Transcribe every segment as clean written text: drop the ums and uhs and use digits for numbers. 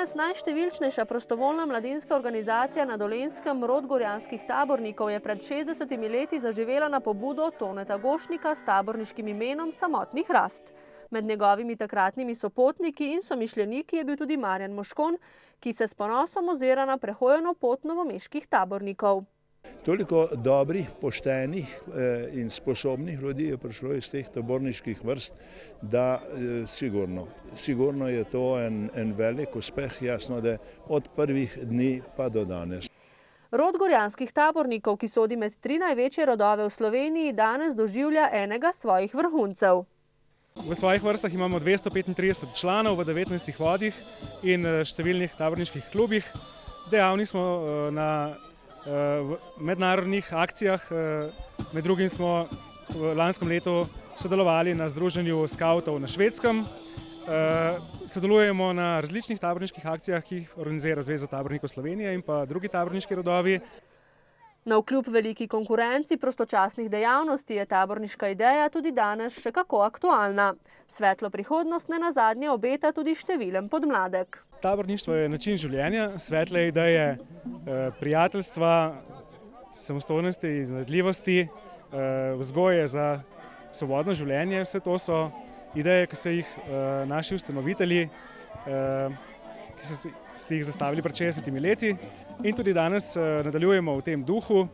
Danes najštevilčnejša prostovoljna mladinska organizacija na Dolenjskem Rod gorjanskih tabornikov je pred 60 leti zaživela na pobudo Toneta Gošnika s taborniškim imenom Samotni hrast. Med njegovimi takratnimi sopotniki in somišljeniki je bil tudi Marjan Moškon, ki se s ponosom ozira na prehojeno pot novomeških tabornikov. Toliko dobrih, poštenih in sposobnih ljudi je prišlo iz teh taborniških vrst, da sigurno je to en velik uspeh, jasno, da od prvih dni pa do danes. Rod gorjanskih tabornikov, ki sodi med 3 največje rodove v Sloveniji, danes doživlja enega svojih vrhuncev. V svojih vrstah imamo 235 članov v 19 vodih in številnih taborniških klubih. Dejavni smo na mednarodnih akcijah, med drugim smo v lanskem letu sodelovali na združenju skavtov na Švedskem. Sodelujemo na različnih taborniških akcijah, ki jih organizira Zveza tabornikov Slovenije in pa drugi taborniški rodovi. Navkljub veliki konkurenci prostočasnih dejavnosti je taborniška ideja tudi danes še kako aktualna. Svetlo prihodnost nenazadnje obeta tudi številen podmladek. Taborništvo je način življenja, svetle ideje prijateljstva, samostojnosti, iznajdljivosti, vzgoje za svobodno življenje. Vse to so ideje, ki so jih naši ustanovitelji, ki so si jih zastavili pred 60 leti in tudi danes nadaljujemo v tem duhu.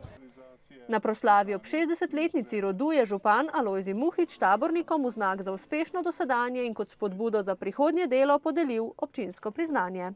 Na proslavi ob 60-letnici rodu je župan Alojzij Muhič tabornikom v znak za uspešno dosedanje in kot spodbudo za prihodnje delo podelil občinsko priznanje.